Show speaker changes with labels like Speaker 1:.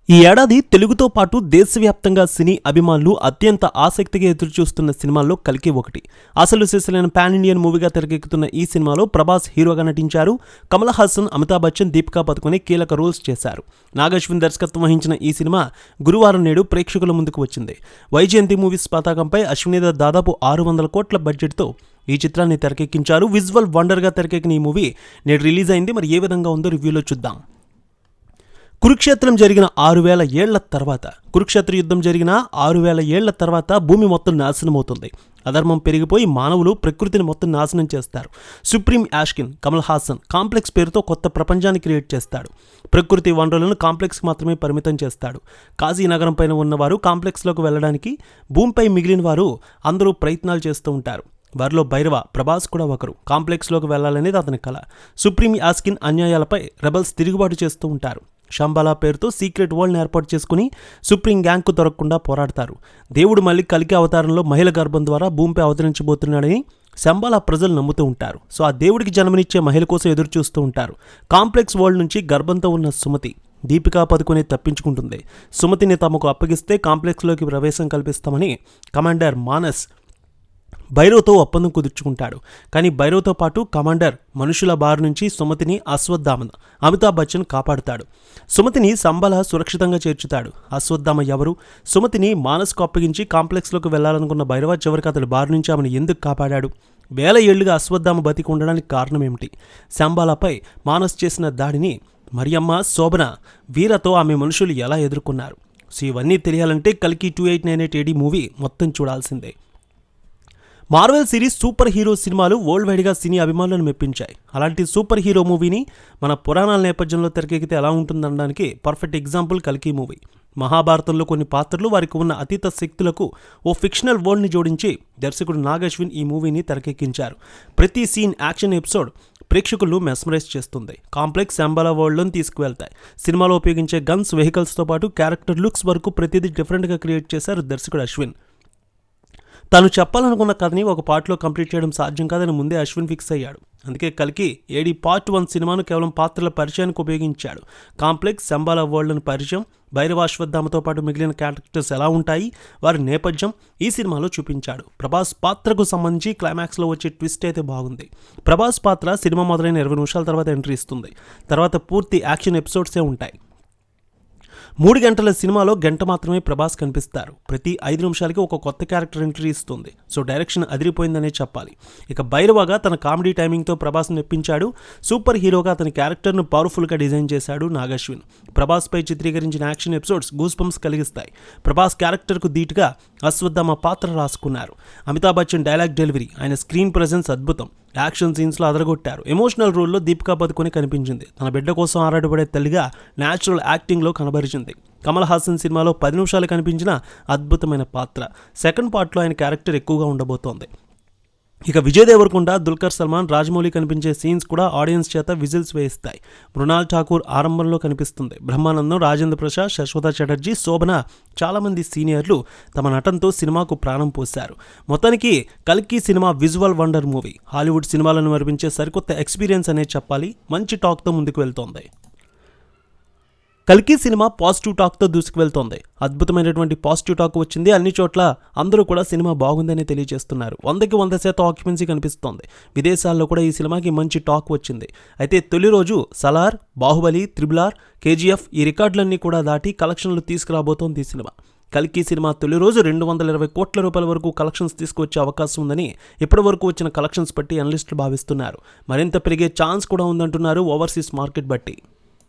Speaker 1: ఈ ఏడాది తెలుగుతో పాటు దేశవ్యాప్తంగా సినీ అభిమానులు అత్యంత ఆసక్తిగా ఎదురుచూస్తున్న సినిమాల్లో కల్కి ఒకటి. అసలు సిసలైన పాన్ ఇండియన్ మూవీగా తెరకెక్కుతున్న ఈ సినిమాలో ప్రభాస్ హీరోగా నటించారు. కమల్ హాసన్, అమితాబ్ బచ్చన్, దీపికా పదుకొనే కీలక రోల్స్ చేశారు. నాగ్ అశ్విన్ దర్శకత్వం వహించిన ఈ సినిమా గురువారం నేడు ప్రేక్షకుల ముందుకు వచ్చింది. వైజయంతి మూవీస్ పతాకంపై అశ్వినేద దాదాపు 600 కోట్ల బడ్జెట్తో ఈ చిత్రాన్ని తెరకెక్కించారు. విజువల్ వండర్గా తెరకెక్కిన ఈ మూవీ నేడు రిలీజ్ అయింది. మరి ఏ విధంగా ఉందో రివ్యూలో చూద్దాం. కురుక్షేత్రం జరిగిన 6000 ఏళ్ల తర్వాత, కురుక్షేత్ర యుద్ధం జరిగిన 6000 ఏళ్ల తర్వాత భూమి మొత్తం నాశనమవుతుంది. అధర్మం పెరిగిపోయి మానవులు ప్రకృతిని మొత్తం నాశనం చేస్తారు. సుప్రీం యాష్కిన్ కమల్ హాసన్ కాంప్లెక్స్ పేరుతో కొత్త ప్రపంచాన్ని క్రియేట్ చేస్తాడు. ప్రకృతి వనరులను కాంప్లెక్స్కి మాత్రమే పరిమితం చేస్తాడు. కాశీ నగరం పైన ఉన్నవారు కాంప్లెక్స్లోకి వెళ్ళడానికి, భూమిపై మిగిలిన వారు అందరూ ప్రయత్నాలు చేస్తూ ఉంటారు. వారిలో భైరవ, ప్రభాస్ కూడా ఒకరు. కాంప్లెక్స్లోకి వెళ్లాలనేది అతని కల. సుప్రీం యాస్కిన్ అన్యాయాలపై రెబల్స్ తిరుగుబాటు చేస్తూ ఉంటారు. శంబాలా పేరుతో సీక్రెట్ వరల్డ్ని ఏర్పాటు చేసుకుని సుప్రీం గ్యాంగ్కు దొరకకుండా పోరాడతారు. దేవుడు మళ్ళీ కలికి అవతారంలో మహిళ గర్భం ద్వారా భూమిపై అవతరించబోతున్నాడని శంబాలా ప్రజలు నమ్ముతూ ఉంటారు. సో ఆ దేవుడికి జన్మనిచ్చే మహిళ కోసం ఎదురు చూస్తూ ఉంటారు. కాంప్లెక్స్ వరల్డ్ నుంచి గర్భంతో ఉన్న సుమతి, దీపికా పదుకొనే తప్పించుకుంటుంది. సుమతిని తమకు అప్పగిస్తే కాంప్లెక్స్లోకి ప్రవేశం కల్పిస్తామని కమాండర్ మానస్ భైరవ్తో ఒప్పందం కుదుర్చుకుంటాడు. కానీ భైరవ్తో పాటు కమాండర్ మనుషుల బారి నుంచి సుమతిని అశ్వత్థామ అమితాబ్ బచ్చన్ కాపాడుతాడు. సుమతిని శంబాలా సురక్షితంగా చేర్చుతాడు. అశ్వత్థామ ఎవరు? సుమతిని మానస్కు అప్పగించి కాంప్లెక్స్లోకి వెళ్లాలనుకున్న భైరవ చివరికి అతడి బారి నుంచి ఆమెను ఎందుకు కాపాడాడు? 1000 ఏళ్లుగా అశ్వత్థామ బతికి ఉండడానికి కారణం ఏమిటి? శంబాలాపై మానస్ చేసిన దాడిని మరియమ్మ, శోభన, వీరతో ఆమె మనుషులు ఎలా ఎదుర్కొన్నారు? సో ఇవన్నీ తెలియాలంటే కల్కి 2898 AD మూవీ మొత్తం చూడాల్సిందే. మార్వెల్ సిరీస్ సూపర్ హీరో సినిమాలు వరల్డ్ వైడ్గా సినీ అభిమానులను మెప్పించాయి. అలాంటి సూపర్ హీరో మూవీని మన పురాణాల నేపథ్యంలో తెరకెక్కితే ఎలా ఉంటుందనడానికి పర్ఫెక్ట్ ఎగ్జాంపుల్ కల్కి మూవీ. మహాభారతంలో కొన్ని పాత్రలు, వారికి ఉన్న అతీత శక్తులకు ఓ ఫిక్షనల్ వరల్డ్ని జోడించి దర్శకుడు నాగ్ అశ్విన్ ఈ మూవీని తెరకెక్కించారు. ప్రతి సీన్, యాక్షన్ ఎపిసోడ్ ప్రేక్షకులను మెస్మరైజ్ చేస్తుంది. కాంప్లెక్స్ శంబాలా వరల్డ్లోని తీసుకువెళ్తాయి. సినిమాలో ఉపయోగించే గన్స్, వెహికల్స్తో పాటు క్యారెక్టర్ లుక్స్ వరకు ప్రతిదీ డిఫరెంట్గా క్రియేట్ చేశారు దర్శకుడు అశ్విన్. తను చెప్పాలనుకున్న కథని ఒక పార్ట్లో కంప్లీట్ చేయడం సాధ్యం కాదని ముందే అశ్విన్ ఫిక్స్ అయ్యాడు. అందుకే కల్కి ఏడి పార్ట్ 1 సినిమాను కేవలం పాత్రల పరిచయానికి ఉపయోగించాడు. కాంప్లెక్స్, శంబాలా వరల్డ్ని పరిచయం, భైరవ, అశ్వత్థామతో పాటు మిగిలిన క్యారెక్టర్స్ ఎలా ఉంటాయి, వారి నేపథ్యం ఈ సినిమాలో చూపించాడు. ప్రభాస్ పాత్రకు సంబంధించి క్లైమాక్స్లో వచ్చే ట్విస్ట్ అయితే బాగుంది. ప్రభాస్ పాత్ర సినిమా మొదలైన 20 నిమిషాల తర్వాత ఎంట్రీ ఇస్తుంది. తర్వాత పూర్తి యాక్షన్ ఎపిసోడ్సే ఉంటాయి. 3 గంటల సినిమాలో గంట మాత్రమే ప్రభాస్ కనిపిస్తారు. ప్రతి 5 నిమిషాలకి ఒక కొత్త క్యారెక్టర్ ఎంట్రీ ఇస్తుంది. సో డైరెక్షన్ అదిరిపోయిందనే చెప్పాలి. ఇక భైరవగా తన కామెడీ టైమింగ్తో ప్రభాస్ను మెప్పించాడు. సూపర్ హీరోగా అతని క్యారెక్టర్ను పవర్ఫుల్గా డిజైన్ చేశాడు నాగ్ అశ్విన్. ప్రభాస్పై చిత్రీకరించిన యాక్షన్ ఎపిసోడ్స్ గూస్ బంప్స్ కలిగిస్తాయి. ప్రభాస్ క్యారెక్టర్కు ధీటుగా అశ్వత్థామ పాత్ర రాసుకున్నారు. అమితాబ్ బచ్చన్ డైలాగ్ డెలివరీ, ఆయన స్క్రీన్ ప్రెజెన్స్ అద్భుతం. యాక్షన్ సీన్స్లో అదరగొట్టారు. ఎమోషనల్ రోల్లో దీపికా పదుకొనే కనిపించింది. తన బిడ్డ కోసం ఆరాటపడే తల్లిగా న్యాచురల్ యాక్టింగ్లో కనబరిచింది. కమల్ హాసన్ సినిమాలో 10 నిమిషాలు కనిపించిన అద్భుతమైన పాత్ర. సెకండ్ పార్ట్లో ఆయన క్యారెక్టర్ ఎక్కువగా ఉండబోతోంది. ఇక విజయ్ దేవరకొండ, దుల్కర్ సల్మాన్, రాజమౌళి కనిపించే సీన్స్ కూడా ఆడియన్స్ చేత విజిల్స్ వేయిస్తాయి. మృణాల్ ఠాకూర్ ఆరంభంలో కనిపిస్తుంది. బ్రహ్మానందం, రాజేంద్ర ప్రసాద్, శశ్వత చటర్జీ, శోభన, చాలామంది సీనియర్లు తమ నటనతో సినిమాకు ప్రాణం పోశారు. మొత్తానికి కల్కి cinema visual wonder movie. Hollywood సినిమాలను మరిపించే సరికొత్త ఎక్స్పీరియన్స్ అనే చెప్పాలి. మంచి టాక్తో ముందుకు వెళ్తోంది. కల్కి సినిమా పాజిటివ్ టాక్తో దూసుకువెళ్తోంది. అద్భుతమైనటువంటి పాజిటివ్ టాక్ వచ్చింది. అన్ని చోట్ల అందరూ కూడా సినిమా బాగుందని తెలియజేస్తున్నారు. 100కి 100% ఆక్యుపెన్సీ కనిపిస్తోంది. విదేశాల్లో కూడా ఈ సినిమాకి మంచి టాక్ వచ్చింది. అయితే తొలి రోజు సలార్, బాహుబలి, త్రిబుల్-ఆర్, KGF ఈ రికార్డులన్నీ కూడా దాటి కలెక్షన్లు తీసుకురాబోతోంది ఈ సినిమా. కల్కి సినిమా తొలి రోజు 220 కోట్ల రూపాయల వరకు కలెక్షన్స్ తీసుకొచ్చే అవకాశం ఉందని ఇప్పటి వరకు వచ్చిన కలెక్షన్స్ బట్టి అనలిస్టులు భావిస్తున్నారు. మరింత పెరిగే ఛాన్స్ కూడా ఉందంటున్నారు ఓవర్సీస్ మార్కెట్ బట్టి.